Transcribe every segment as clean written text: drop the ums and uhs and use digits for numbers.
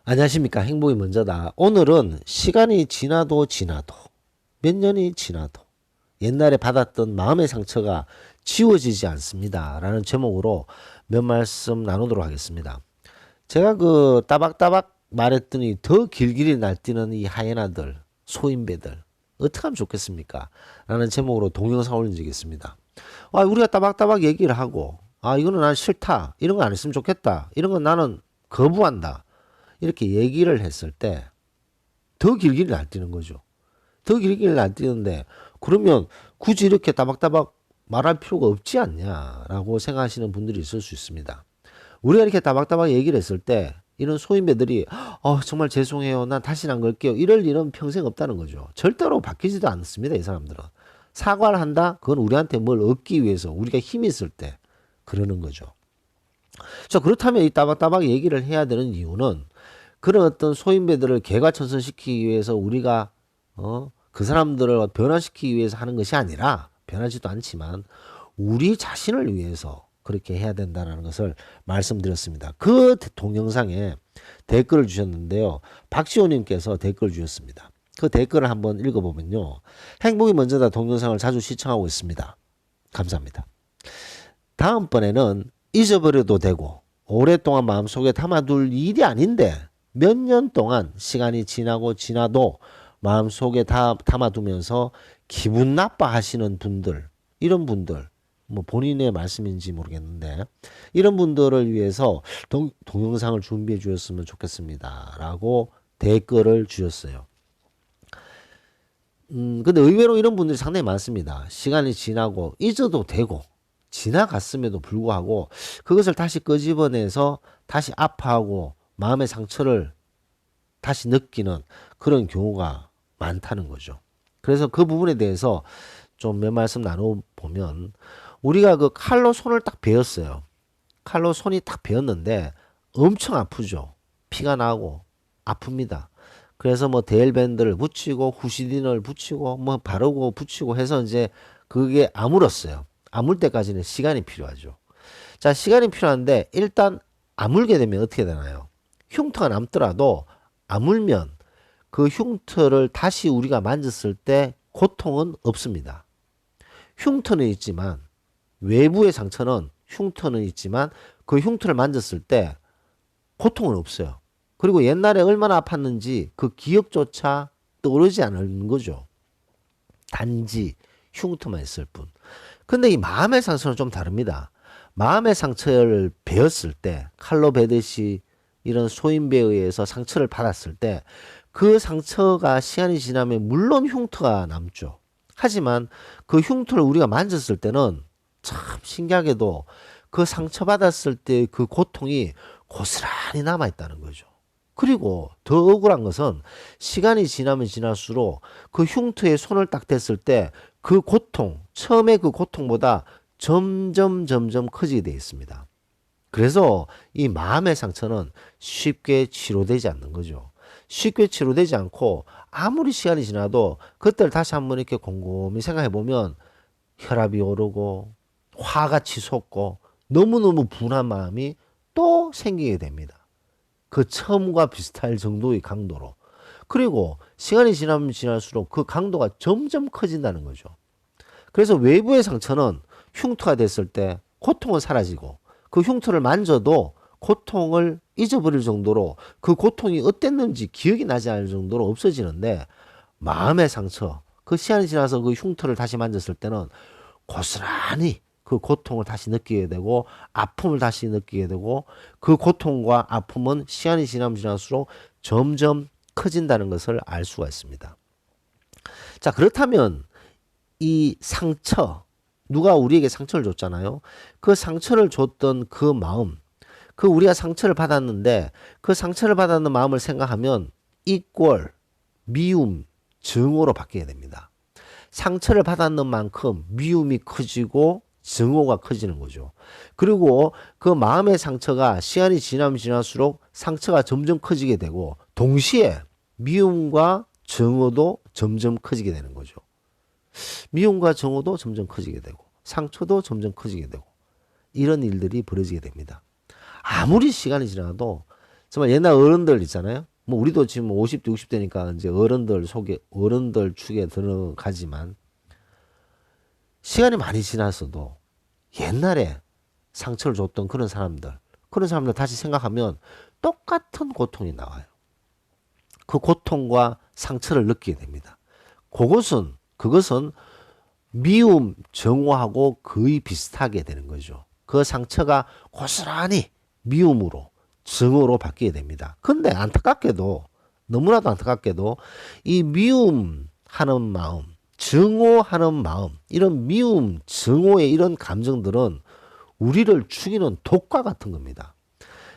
안녕하십니까. 행복이 먼저다. 오늘은 시간이 지나도 몇 년이 지나도 옛날에 받았던 마음의 상처가 지워지지 않습니다. 라는 제목으로 몇 말씀 나누도록 하겠습니다. 제가 그 따박따박 말했더니 더 길길이 날뛰는 이 하이에나들, 소인배들 어떻게 하면 좋겠습니까? 라는 제목으로 동영상 올린 적이 있습니다. 우리가 따박따박 얘기를 하고 이거는 난 싫다. 이런 거 안 했으면 좋겠다. 이런 건 나는 거부한다. 이렇게 얘기를 했을 때 더 길길이 날뛰는 거죠. 더 길길이 날뛰는데 그러면 굳이 이렇게 따박따박 말할 필요가 없지 않냐라고 생각하시는 분들이 있을 수 있습니다. 우리가 이렇게 따박따박 얘기를 했을 때 이런 소인배들이 정말 죄송해요. 난 다시는 안 걸게요. 이럴 일은 평생 없다는 거죠. 절대로 바뀌지도 않습니다. 이 사람들은. 사과를 한다? 그건 우리한테 뭘 얻기 위해서 우리가 힘이 있을 때 그러는 거죠. 자, 그렇다면 이 따박따박 얘기를 해야 되는 이유는 그런 어떤 소인배들을 개과천선시키기 위해서 우리가 그 사람들을 변화시키기 위해서 하는 것이 아니라 변하지도 않지만 우리 자신을 위해서 그렇게 해야 된다는 것을 말씀드렸습니다. 그 동영상에 댓글을 주셨는데요. 박시호님께서 댓글을 주셨습니다. 그 댓글을 한번 읽어보면요. 행복이 먼저다 동영상을 자주 시청하고 있습니다. 감사합니다. 다음번에는 잊어버려도 되고 오랫동안 마음속에 담아둘 일이 아닌데 몇 년 동안 시간이 지나도 마음속에 담아두면서 기분 나빠하시는 분들, 이런 분들, 뭐 본인의 말씀인지 모르겠는데 이런 분들을 위해서 동영상을 준비해 주셨으면 좋겠습니다. 라고 댓글을 주셨어요. 근데 의외로 이런 분들이 상당히 많습니다. 시간이 지나고 잊어도 되고 지나갔음에도 불구하고 그것을 다시 끄집어내서 다시 아파하고 마음의 상처를 다시 느끼는 그런 경우가 많다는 거죠. 그래서 그 부분에 대해서 좀 몇 말씀 나눠보면 우리가 그 칼로 손을 딱 베었어요. 칼로 손이 딱 베었는데 엄청 아프죠. 피가 나고 아픕니다. 그래서 뭐 데일밴드를 붙이고 후시딘을 붙이고 뭐 바르고 붙이고 해서 이제 그게 아물었어요. 아물 때까지는 시간이 필요하죠. 자, 시간이 필요한데 일단 아물게 되면 어떻게 되나요? 흉터가 남더라도 아물면 그 흉터를 다시 우리가 만졌을 때 고통은 없습니다. 흉터는 있지만 외부의 상처는 흉터는 있지만 그 흉터를 만졌을 때 고통은 없어요. 그리고 옛날에 얼마나 아팠는지 그 기억조차 떠오르지 않는 거죠. 단지 흉터만 있을 뿐. 근데 이 마음의 상처는 좀 다릅니다. 마음의 상처를 베었을 때 칼로 베듯이 이런 소인배에 의해서 상처를 받았을 때 그 상처가 시간이 지나면 물론 흉터가 남죠. 하지만 그 흉터를 우리가 만졌을 때는 참 신기하게도 그 상처받았을 때 그 고통이 고스란히 남아있다는 거죠. 그리고 더 억울한 것은 시간이 지나면 지날수록 그 흉터에 손을 딱 댔을 때 그 고통, 처음에 그 고통보다 점점 커지게 되어 있습니다. 그래서 이 마음의 상처는 쉽게 치료되지 않는 거죠. 쉽게 치료되지 않고 아무리 시간이 지나도 그때를 다시 한번 이렇게 곰곰이 생각해 보면 혈압이 오르고 화가 치솟고 너무너무 분한 마음이 또 생기게 됩니다. 그 처음과 비슷할 정도의 강도로. 그리고 시간이 지나면 지날수록 그 강도가 점점 커진다는 거죠. 그래서 외부의 상처는 흉터가 됐을 때 고통은 사라지고 그 흉터를 만져도 고통을 잊어버릴 정도로 그 고통이 어땠는지 기억이 나지 않을 정도로 없어지는데 마음의 상처, 그 시간이 지나서 그 흉터를 다시 만졌을 때는 고스란히 그 고통을 다시 느끼게 되고 아픔을 다시 느끼게 되고 그 고통과 아픔은 시간이 지나면 지날수록 점점 커진다는 것을 알 수가 있습니다. 자, 그렇다면 이 상처, 누가 우리에게 상처를 줬잖아요. 그 상처를 줬던 그 마음, 그 우리가 상처를 받았는데 그 상처를 받았는 마음을 생각하면 이꼴 미움, 증오로 바뀌게 됩니다. 상처를 받았는 만큼 미움이 커지고 증오가 커지는 거죠. 그리고 그 마음의 상처가 시간이 지나면 지날수록 상처가 점점 커지게 되고 동시에 미움과 증오도 점점 커지게 되는 거죠. 미움과 증오도 점점 커지게 되고 상처도 점점 커지게 되고 이런 일들이 벌어지게 됩니다. 아무리 시간이 지나도 정말 옛날 어른들 있잖아요. 뭐 우리도 지금 50대, 60대니까 이제 어른들 축에 들어가지만 시간이 많이 지났어도 옛날에 상처를 줬던 그런 사람들 다시 생각하면 똑같은 고통이 나와요. 그 고통과 상처를 느끼게 됩니다. 그것은 미움, 정오하고 거의 비슷하게 되는 거죠. 그 상처가 고스란히 미움으로, 정오로 바뀌게 됩니다. 근데 너무나도 안타깝게도 이 미움하는 마음, 정오하는 마음, 이런 미움, 정오의 이런 감정들은 우리를 죽이는 독과 같은 겁니다.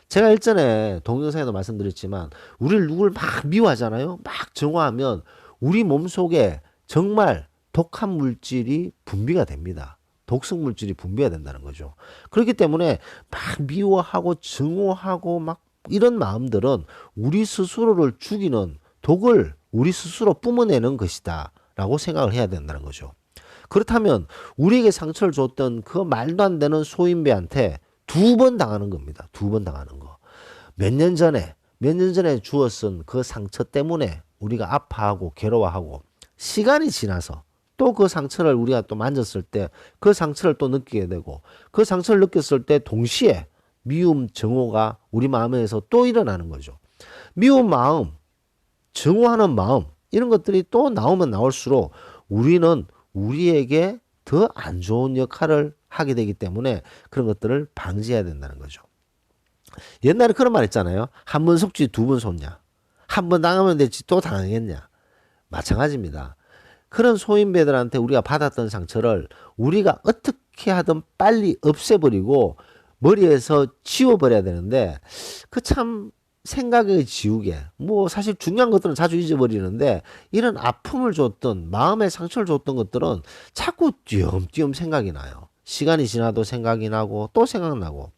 제가 일전에 동영상에도 말씀드렸지만 우리를 누굴 막 미워하잖아요. 막 정오하면 우리 몸속에 정말 독한 물질이 분비가 됩니다. 독성 물질이 분비가 된다는 거죠. 그렇기 때문에 막 미워하고 증오하고 막 이런 마음들은 우리 스스로를 죽이는 독을 우리 스스로 뿜어내는 것이다 라고 생각을 해야 된다는 거죠. 그렇다면 우리에게 상처를 줬던 그 말도 안 되는 소인배한테 2번 당하는 겁니다. 2번 당하는 거. 몇 년 전에 주었은 그 상처 때문에 우리가 아파하고 괴로워하고 시간이 지나서 또 그 상처를 우리가 또 만졌을 때 그 상처를 또 느끼게 되고 그 상처를 느꼈을 때 동시에 미움, 정오가 우리 마음에서 또 일어나는 거죠. 미운 마음, 정오하는 마음 이런 것들이 또 나오면 나올수록 우리는 우리에게 더 안 좋은 역할을 하게 되기 때문에 그런 것들을 방지해야 된다는 거죠. 옛날에 그런 말 있잖아요. 한 번 속지 2번 속냐. 한 번 당하면 됐지 또 당하겠냐. 마찬가지입니다. 그런 소인배들한테 우리가 받았던 상처를 우리가 어떻게 하든 빨리 없애버리고 머리에서 지워버려야 되는데 그 참 생각의 지우개 뭐 사실 중요한 것들은 자주 잊어버리는데 이런 아픔을 줬던 마음의 상처를 줬던 것들은 자꾸 띄엄띄엄 생각이 나요. 시간이 지나도 생각이 나고 또 생각나고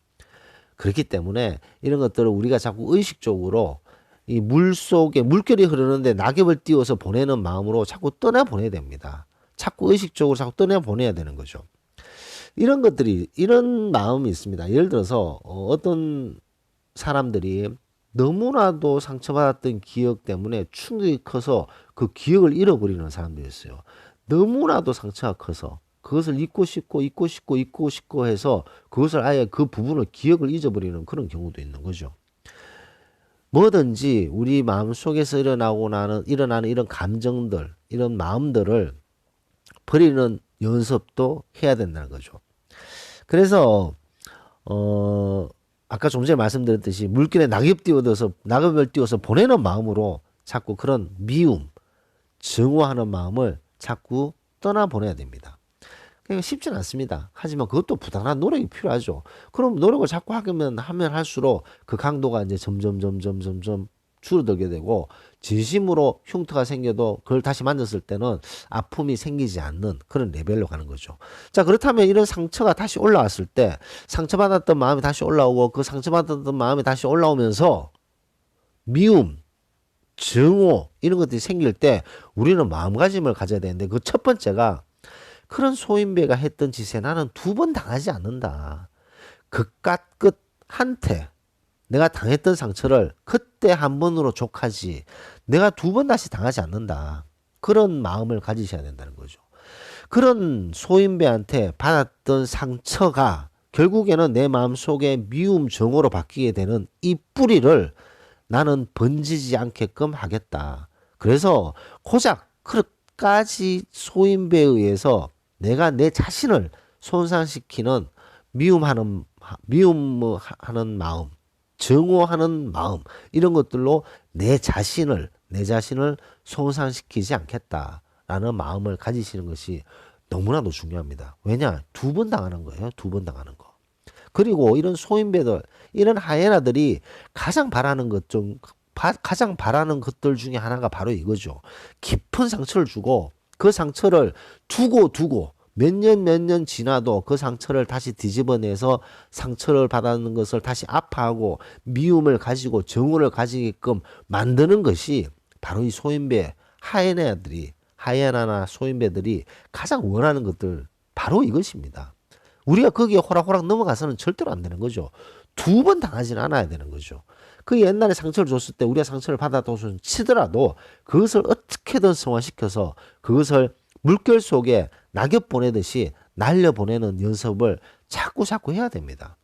그렇기 때문에 이런 것들을 우리가 자꾸 의식적으로 이 물속에 물결이 흐르는데 낙엽을 띄워서 보내는 마음으로 자꾸 떠나보내야 됩니다. 자꾸 의식적으로 자꾸 떠나보내야 되는 거죠. 이런 마음이 있습니다. 예를 들어서 어떤 사람들이 너무나도 상처받았던 기억 때문에 충격이 커서 그 기억을 잃어버리는 사람들이 있어요. 너무나도 상처가 커서 그것을 잊고 싶고 해서 그것을 아예 그 부분을 기억을 잊어버리는 그런 경우도 있는 거죠. 뭐든지 우리 마음속에서 일어나는 이런 감정들, 이런 마음들을 버리는 연습도 해야 된다는 거죠. 그래서 아까 좀 전에 말씀드렸듯이 물결에 낙엽을 띄워서 보내는 마음으로 자꾸 그런 미움, 증오하는 마음을 자꾸 떠나보내야 됩니다. 그러니까 쉽진 않습니다. 하지만 그것도 부단한 노력이 필요하죠. 그럼 노력을 자꾸 하면 할수록 그 강도가 이제 점점 줄어들게 되고 진심으로 흉터가 생겨도 그걸 다시 만졌을 때는 아픔이 생기지 않는 그런 레벨로 가는 거죠. 자, 그렇다면 이런 상처가 다시 올라왔을 때 상처받았던 마음이 다시 올라오고 그 상처받았던 마음이 다시 올라오면서 미움, 증오 이런 것들이 생길 때 우리는 마음가짐을 가져야 되는데 그 첫 번째가 그런 소인배가 했던 짓에 나는 2번 당하지 않는다. 그깟 끝한테 내가 당했던 상처를 그때 한 번으로 족하지 내가 2번 다시 당하지 않는다. 그런 마음을 가지셔야 된다는 거죠. 그런 소인배한테 받았던 상처가 결국에는 내 마음속에 미움, 정오로 바뀌게 되는 이 뿌리를 나는 번지지 않게끔 하겠다. 그래서 고작 그까지 소인배에 의해서 내가 내 자신을 손상시키는 미움하는 마음, 증오하는 마음 이런 것들로 내 자신을 손상시키지 않겠다라는 마음을 가지시는 것이 너무나도 중요합니다. 왜냐? 2번 당하는 거예요. 2번 당하는 거. 그리고 이런 소인배들, 이런 하이에나들이 가장 바라는 것들 중에 하나가 바로 이거죠. 깊은 상처를 주고 그 상처를 두고 몇 년 지나도 그 상처를 다시 뒤집어내서 상처를 받았는 것을 다시 아파하고 미움을 가지고 정오를 가지게끔 만드는 것이 바로 이 소인배 하이에나나 소인배들이 가장 원하는 것들 바로 이것입니다. 우리가 거기에 호락호락 넘어가서는 절대로 안 되는 거죠. 2번 당하지는 않아야 되는 거죠. 그 옛날에 상처를 줬을 때 우리가 상처를 받았다고 치더라도 그것을 어떻게든 성화시켜서 그것을 물결 속에 낙엽 보내듯이 날려보내는 연습을 자꾸 해야 됩니다.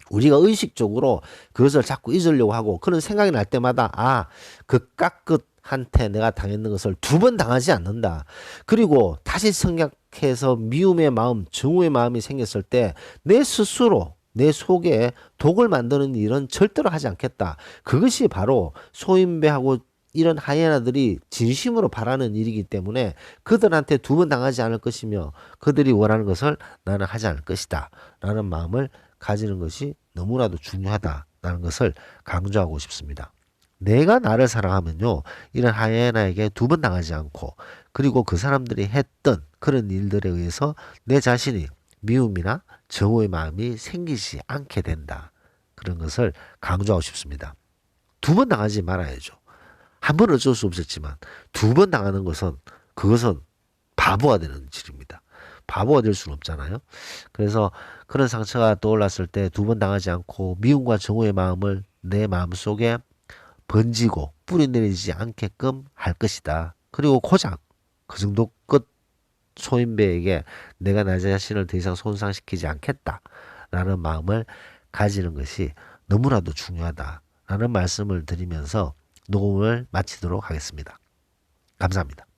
우리가 의식적으로 그것을 자꾸 잊으려고 하고 그런 생각이 날 때마다 그 깍끝한테 내가 당했는 것을 두 번 당하지 않는다. 그리고 다시 생각해서 미움의 마음, 증오의 마음이 생겼을 때 내 스스로 내 속에 독을 만드는 일은 절대로 하지 않겠다. 그것이 바로 소인배하고 이런 하이에나들이 진심으로 바라는 일이기 때문에 그들한테 두 번 당하지 않을 것이며 그들이 원하는 것을 나는 하지 않을 것이다. 라는 마음을 가지는 것이 너무나도 중요하다라는 것을 강조하고 싶습니다. 내가 나를 사랑하면요, 이런 하이에나에게 두 번 당하지 않고 그리고 그 사람들이 했던 그런 일들에 의해서 내 자신이 미움이나 정오의 마음이 생기지 않게 된다. 그런 것을 강조하고 싶습니다. 두 번 당하지 말아야죠. 한 번 어쩔 수 없었지만 두 번 당하는 것은 그것은 바보가 되는 질입니다. 바보가 될 수는 없잖아요. 그래서 그런 상처가 떠올랐을 때 두 번 당하지 않고 미움과 정오의 마음을 내 마음속에 번지고 뿌리내리지 않게끔 할 것이다. 그리고 고작 그 정도 끝 소인배에게 내가 나 자신을 더 이상 손상시키지 않겠다라는 마음을 가지는 것이 너무나도 중요하다라는 말씀을 드리면서 녹음을 마치도록 하겠습니다. 감사합니다.